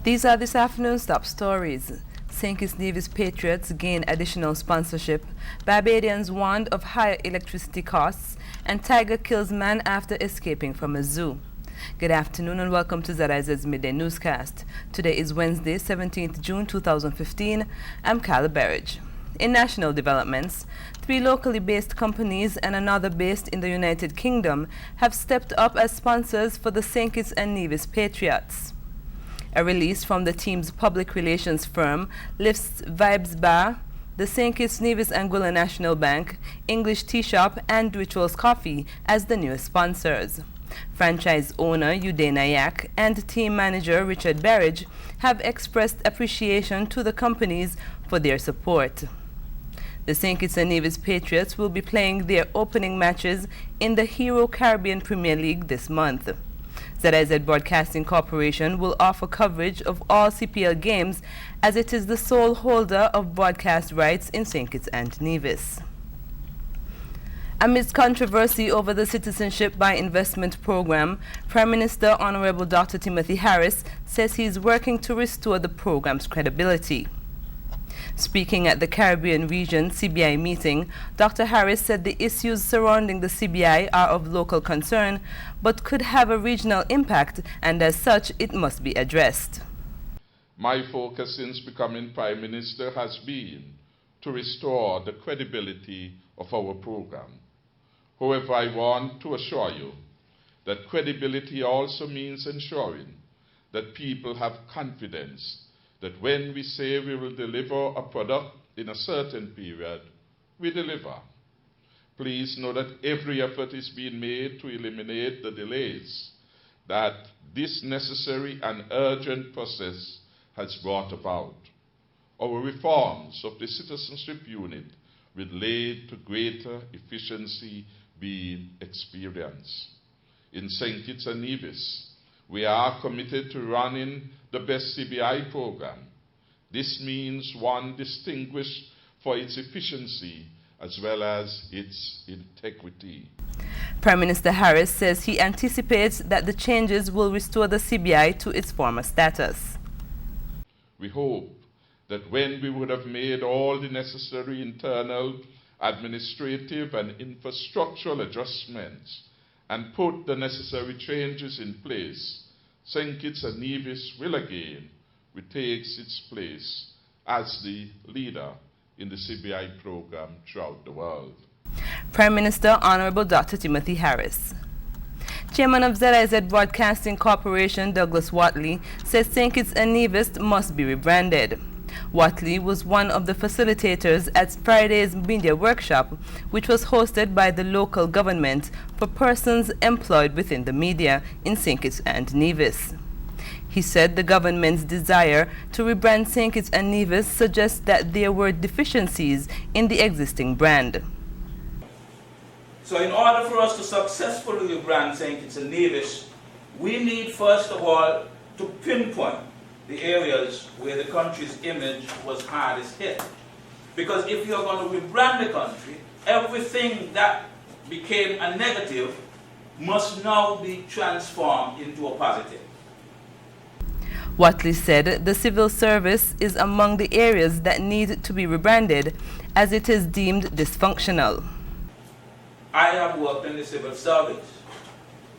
These are this afternoon's top stories. St. Kitts Nevis Patriots gain additional sponsorship, Barbadians warned of higher electricity costs, and tiger kills man after escaping from a zoo. Good afternoon and welcome to ZIZ Midday Newscast. Today is Wednesday, 17th June 2015. I'm Carla Berridge. In national developments, 3 locally based companies and another based in the United Kingdom have stepped up as sponsors for the St. Kitts and Nevis Patriots. A release from the team's public relations firm lists Vibes Bar, the St. Kitts Nevis Anguilla National Bank, English Tea Shop, and Rituals Coffee as the newest sponsors. Franchise owner Uday Nayak and team manager Richard Berridge have expressed appreciation to the companies for their support. The St. Kitts and Nevis Patriots will be playing their opening matches in the Hero Caribbean Premier League this month. ZIZ Broadcasting Corporation will offer coverage of all CPL games as it is the sole holder of broadcast rights in St. Kitts and Nevis. Amidst controversy over the Citizenship by Investment program, Prime Minister Honorable Dr. Timothy Harris says he is working to restore the program's credibility. Speaking at the Caribbean Region CBI meeting, Dr. Harris said the issues surrounding the CBI are of local concern, but could have a regional impact, and as such, it must be addressed. My focus since becoming Prime Minister has been to restore the credibility of our program. However, I want to assure you that credibility also means ensuring that people have confidence that when we say we will deliver a product in a certain period, we deliver. Please know that every effort is being made to eliminate the delays that this necessary and urgent process has brought about. Our reforms of the citizenship unit will lead to greater efficiency being experienced. In St. Kitts and Nevis, we are committed to running the best CBI program. This means one distinguished for its efficiency as well as its integrity. Prime Minister Harris says he anticipates that the changes will restore the CBI to its former status. We hope that when we would have made all the necessary internal, administrative and infrastructural adjustments and put the necessary changes in place, St. Kitts and Nevis will again retake its place as the leader in the CBI program throughout the world. Prime Minister Honorable Dr. Timothy Harris. Chairman of ZIZ Broadcasting Corporation Douglas Watley says St. Kitts and Nevis must be rebranded. Watley was one of the facilitators at Friday's media workshop, which was hosted by the local government for persons employed within the media in St. Kitts and Nevis. He said the government's desire to rebrand St. Kitts and Nevis suggests that there were deficiencies in the existing brand. So in order for us to successfully rebrand St. Kitts and Nevis, we need first of all to pinpoint the areas where the country's image was hardest hit. Because if you're going to rebrand the country, everything that became a negative must now be transformed into a positive. Watley said the civil service is among the areas that need to be rebranded as it is deemed dysfunctional. I have worked in the civil service.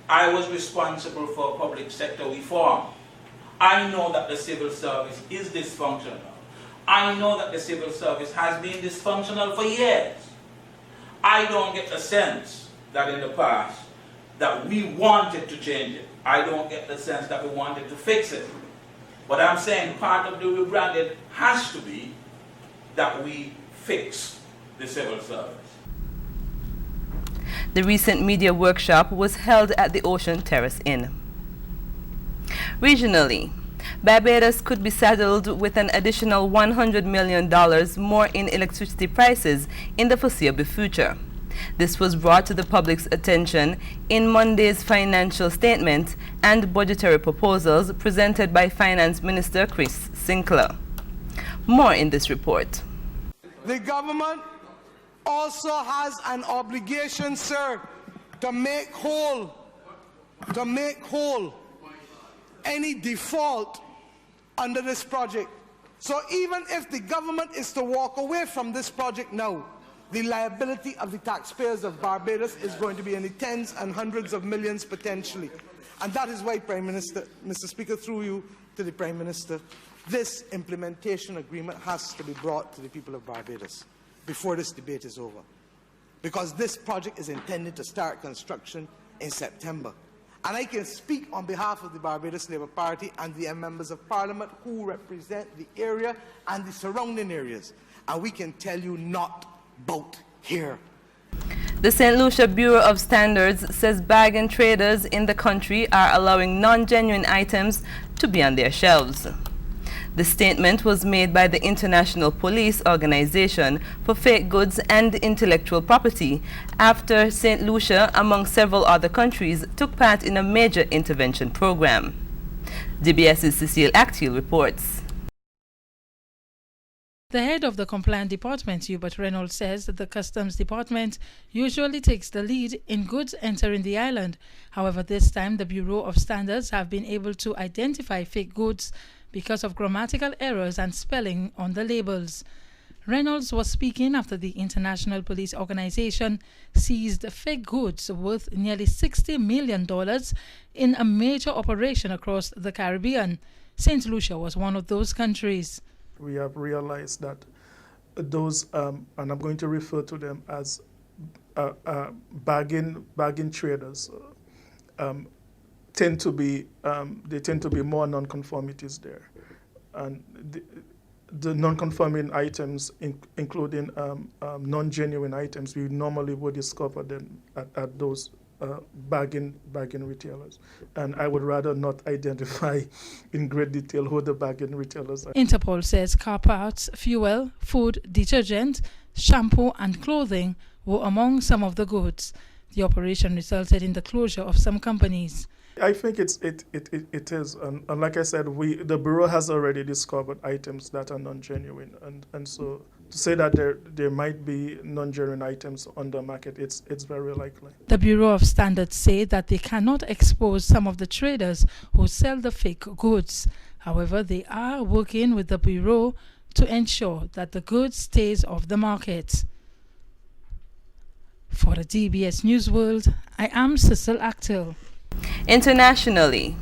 I was responsible for public sector reform. I know that the civil service is dysfunctional. I know that the civil service has been dysfunctional for years. I don't get the sense that in the past that we wanted to change it. I don't get the sense that we wanted to fix it. But I'm saying part of the rebranding has to be that we fix the civil service. The recent media workshop was held at the Ocean Terrace Inn. Regionally, Barbados could be saddled with an additional $100 million more in electricity prices in the foreseeable future. This was brought to the public's attention in Monday's financial statement and budgetary proposals presented by Finance Minister Chris Sinclair. More in this report. The government also has an obligation, sir, to make whole any default under this project. So even if the government is to walk away from this project now, the liability of the taxpayers of Barbados is going to be in the tens and hundreds of millions potentially. And that is why, Prime Minister, Mr. Speaker, through you to the Prime Minister, this implementation agreement has to be brought to the people of Barbados before this debate is over. Because this project is intended to start construction in September. And I can speak on behalf of the Barbados Labour Party and the members of Parliament who represent the area and the surrounding areas. And we can tell you not boat here. The St. Lucia Bureau of Standards says bargain traders in the country are allowing non-genuine items to be on their shelves. The statement was made by the International Police Organization for Fake Goods and Intellectual Property after St. Lucia, among several other countries, took part in a major intervention program. DBS's Cecile Actil reports. The head of the Compliance Department, Hubert Reynolds, says that the Customs Department usually takes the lead in goods entering the island. However, this time the Bureau of Standards have been able to identify fake goods because of grammatical errors and spelling on the labels. Reynolds was speaking after the International Police Organization seized fake goods worth nearly $60 million in a major operation across the Caribbean. St. Lucia was one of those countries. We have realized that those, and I'm going to refer to them as bargain traders, tend to be more non-conformities there, and the non-conforming items, including non-genuine items, we normally would discover them at those bargain retailers, and I would rather not identify in great detail who the bargain retailers are. Interpol says car parts, fuel, food, detergent, shampoo and clothing were among some of the goods. The operation resulted in the closure of some companies. I think it is, and like I said, the Bureau has already discovered items that are non-genuine, and so to say that there might be non-genuine items on the market, it's very likely. The Bureau of Standards say that they cannot expose some of the traders who sell the fake goods. However, they are working with the Bureau to ensure that the goods stays off the market. For the DBS News World, I am Cecile Actil. Internationally,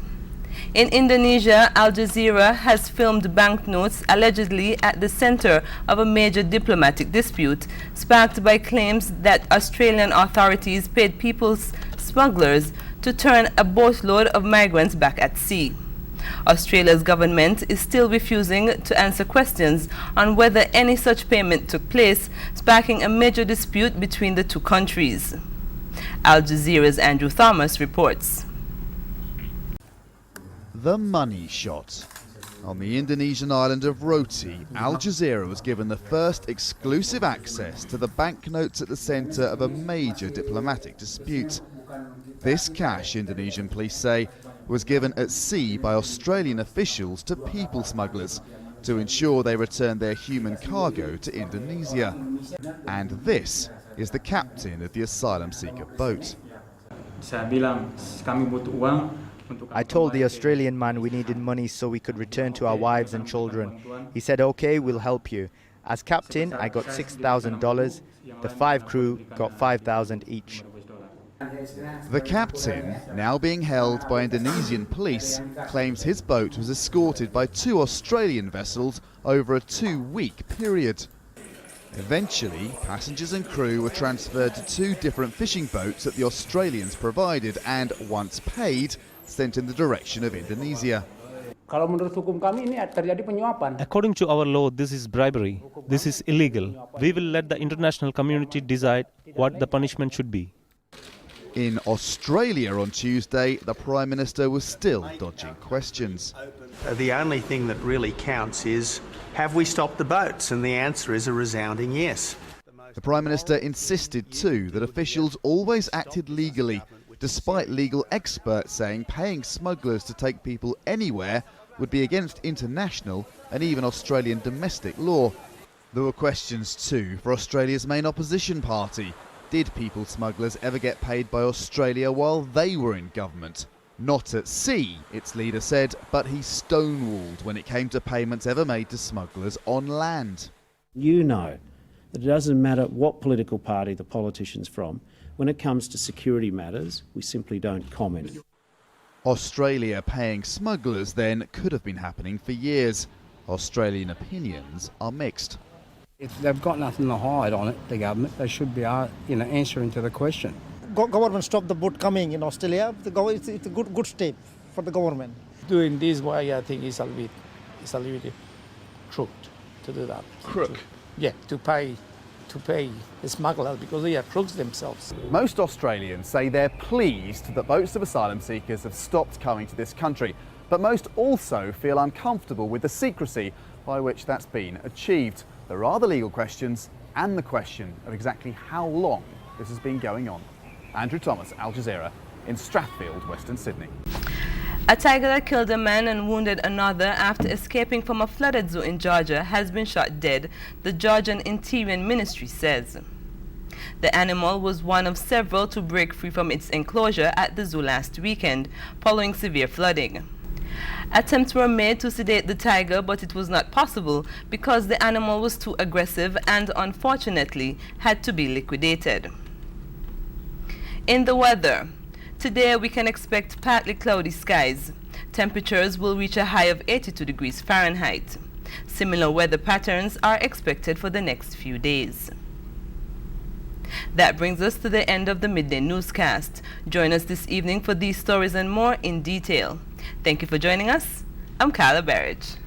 in Indonesia, Al Jazeera has filmed banknotes allegedly at the center of a major diplomatic dispute, sparked by claims that Australian authorities paid people's smugglers to turn a boatload of migrants back at sea. Australia's government is still refusing to answer questions on whether any such payment took place, sparking a major dispute between the two countries. Al Jazeera's Andrew Thomas reports. The money shot. On the Indonesian island of Roti, Al Jazeera was given the first exclusive access to the banknotes at the centre of a major diplomatic dispute. This cash, Indonesian police say, was given at sea by Australian officials to people smugglers to ensure they return their human cargo to Indonesia. And this is the captain of the asylum seeker boat. I told the Australian man we needed money so we could return to our wives and children. He said, okay, we'll help you. As captain, I got $6,000. The 5 crew got $5,000 each. The captain, now being held by Indonesian police, claims his boat was escorted by 2 Australian vessels over a 2-week period. Eventually, passengers and crew were transferred to 2 different fishing boats that the Australians provided and, once paid, sent in the direction of Indonesia. According to our law, this is bribery. This is illegal. We will let the international community decide what the punishment should be. In Australia on Tuesday, the Prime Minister was still dodging questions. The only thing that really counts is, have we stopped the boats? And the answer is a resounding yes. The Prime Minister insisted too that officials always acted legally, despite legal experts saying paying smugglers to take people anywhere would be against international and even Australian domestic law. There were questions too for Australia's main opposition party. Did people smugglers ever get paid by Australia while they were in government? Not at sea, its leader said, but he stonewalled when it came to payments ever made to smugglers on land. You know that it doesn't matter what political party the politician's from. When it comes to security matters, we simply don't comment. Australia paying smugglers then could have been happening for years. Australian opinions are mixed. If they've got nothing to hide on it, the government, they should be answering to the question. Government stopped the boat coming in Australia. It's a good step for the government. Doing this way, I think, is a little bit crooked to do that. Crook? Yeah, to pay the smugglers because they are crooks themselves. Most Australians say they're pleased that boats of asylum seekers have stopped coming to this country, but most also feel uncomfortable with the secrecy by which that's been achieved. There are the legal questions and the question of exactly how long this has been going on. Andrew Thomas, Al Jazeera, in Strathfield, Western Sydney. A tiger that killed a man and wounded another after escaping from a flooded zoo in Georgia has been shot dead, the Georgian Interior Ministry says. The animal was one of several to break free from its enclosure at the zoo last weekend, following severe flooding. Attempts were made to sedate the tiger, but it was not possible because the animal was too aggressive and, unfortunately, had to be liquidated. In the weather, today we can expect partly cloudy skies. Temperatures will reach a high of 82 degrees Fahrenheit. Similar weather patterns are expected for the next few days. That brings us to the end of the Midday Newscast. Join us this evening for these stories and more in detail. Thank you for joining us. I'm Carla Barrage.